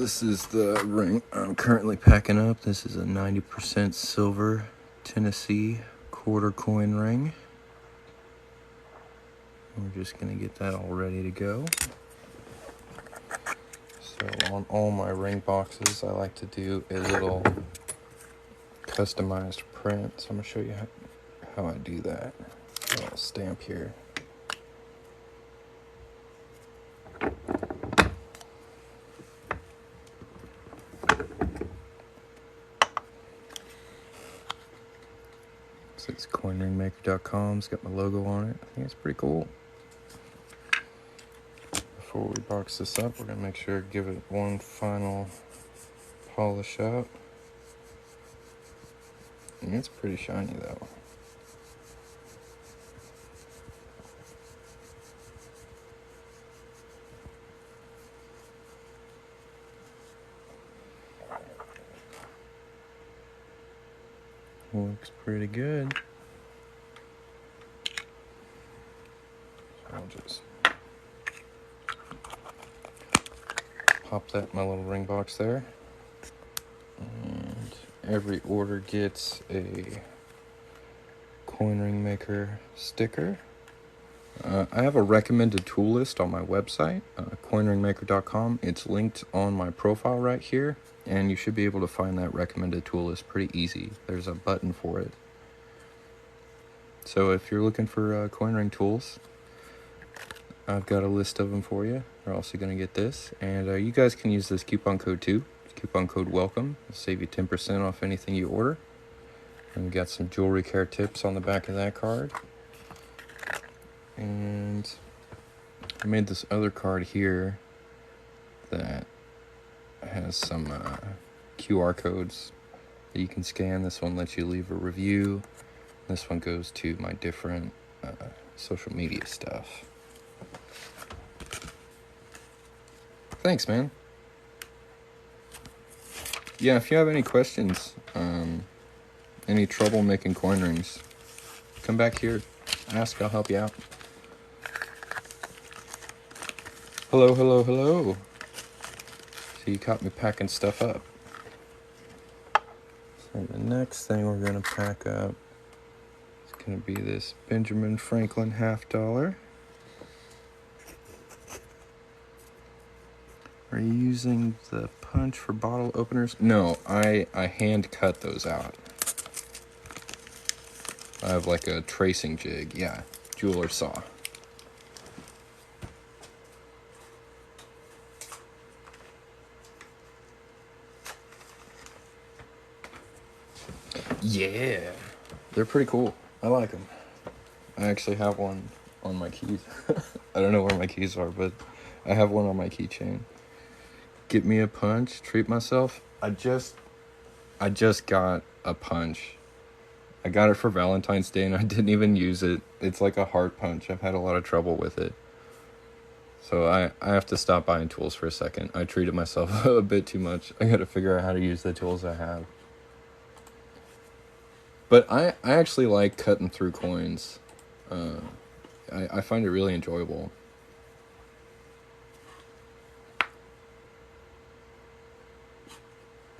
This is the ring I'm currently packing up. This is a 90% silver Tennessee quarter coin ring. We're just gonna get that all ready to go. So on all my ring boxes, I like to do a little customized print. So I'm gonna show you how I do that. A little stamp here. So it's coinringmaker.com. It's got my logo on it. I think it's pretty cool. Before we box this up, we're gonna make sure to give it one final polish up. And it's pretty shiny though. Looks pretty good. So I'll just pop that in my little ring box there. And every order gets a Coin Ring Maker sticker. I have a recommended tool list on my website, coinringmaker.com. It's linked on my profile right here, and you should be able to find that recommended tool list pretty easy. There's a button for it. So if you're looking for coin ring tools, I've got a list of them for you. You're also going to get this, and you guys can use this coupon code too. Coupon code WELCOME. It'll save you 10% off anything you order. And we got some jewelry care tips on the back of that card. And I made this other card here that has some QR codes that you can scan. This one lets you leave a review. This one goes to my different social media stuff. Thanks, man. Yeah, if you have any questions, any trouble making coin rings, come back here, ask, I'll help you out. Hello, hello, hello. So you caught me packing stuff up. So the next thing we're gonna pack up is gonna be this Benjamin Franklin $50. Are you using the punch for bottle openers? No, I hand cut those out. I have like a tracing jig, yeah, jeweler saw. Yeah, they're pretty cool. I like them. I actually have one on my keys. I don't know where my keys are, but I have one on my keychain. Get me a punch, treat myself. I just got a punch. I got it for Valentine's Day and I didn't even use it. It's like a heart punch. I've had a lot of trouble with it. So I have to stop buying tools for a second. I treated myself a bit too much. I gotta figure out how to use the tools I have. But I actually like cutting through coins. I find it really enjoyable.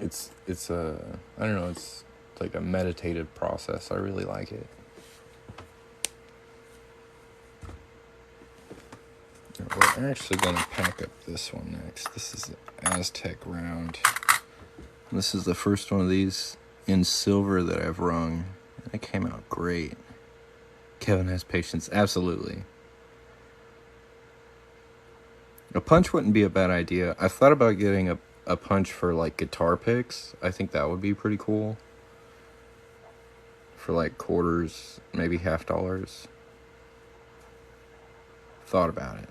It's I don't know, it's like a meditative process. I really like it. We're actually going to pack up this one next. This is the Aztec Round. This is the first one of these in silver that I've rung. It came out great. Kevin has patience. Absolutely. A punch wouldn't be a bad idea. I thought about getting a punch for like guitar picks. I think that would be pretty cool. For like quarters, maybe $50. Thought about it.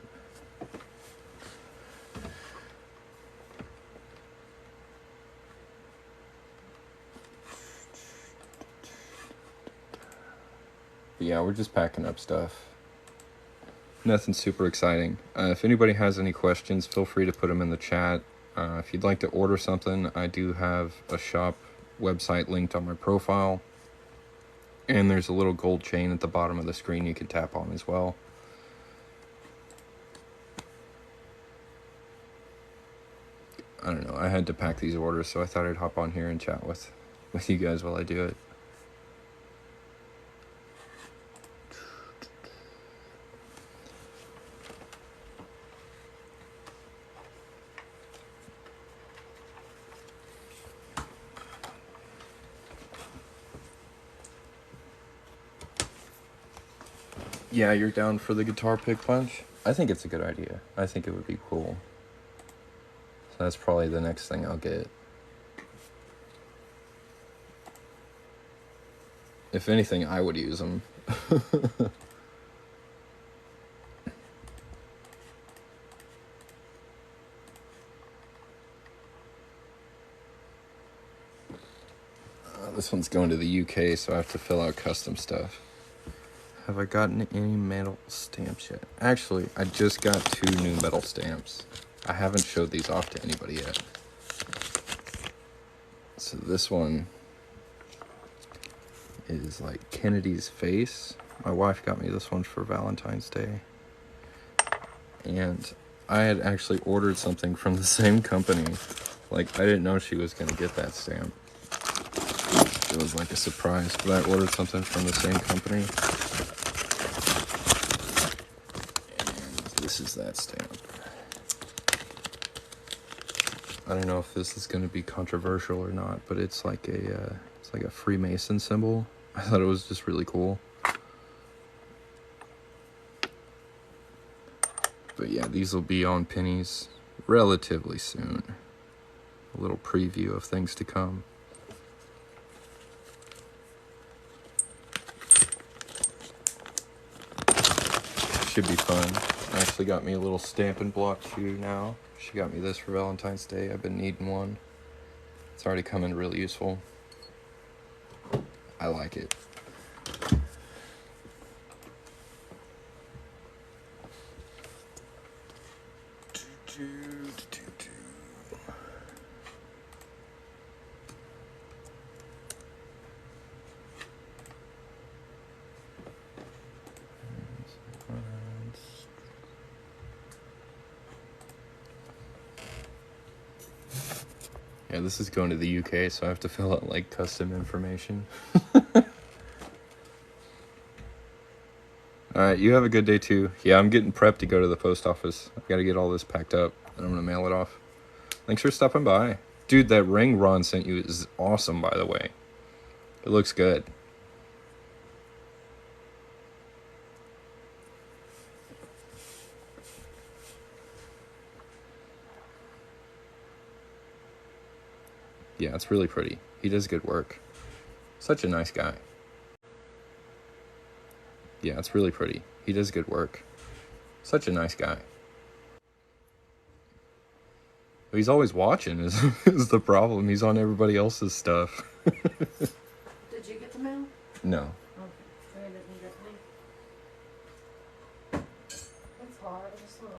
But yeah, we're just packing up stuff. Nothing super exciting. If anybody has any questions, feel free to put them in the chat. If you'd like to order something, I do have a shop website linked on my profile. And there's a little gold chain at the bottom of the screen you can tap on as well. don't know. I had to pack these orders, so I thought I'd hop on here and chat with you guys while I do it. Yeah, you're down for the guitar pick punch? I think it's a good idea. I think it would be cool. So that's probably the next thing I'll get. If anything, I would use them. This one's going to the UK, so I have to fill out custom stuff. Have I gotten any metal stamps yet? Actually, I just got 2 new metal stamps. I haven't showed these off to anybody yet. So this one is like Kennedy's face. My wife got me this one for Valentine's Day. And I had actually ordered something from the same company. Like, I didn't know she was going to get that stamp. It was like a surprise, but I ordered something from the same company. And this is that stamp. I don't know if this is going to be controversial or not, but it's like a Freemason symbol. I thought it was just really cool. But yeah, these will be on pennies relatively soon. A little preview of things to come. Should be fun. I actually got me a little Stampin' Block too now. She got me this for Valentine's Day. I've been needing one. It's already come in really useful. I like it. Yeah, this is going to the UK, so I have to fill out like custom information. Alright, you have a good day too. Yeah, I'm getting prepped to go to the post office. I gotta get all this packed up, and I'm gonna mail it off. Thanks for stopping by. Dude, that ring Ron sent you is awesome, by the way. It looks good. Yeah, it's really pretty. He does good work. Such a nice guy. Yeah, it's really pretty. He does good work. Such a nice guy. But he's always watching is the problem. He's on everybody else's stuff. Did you get the mail? No. Okay. So I didn't get me. It's hard. I just want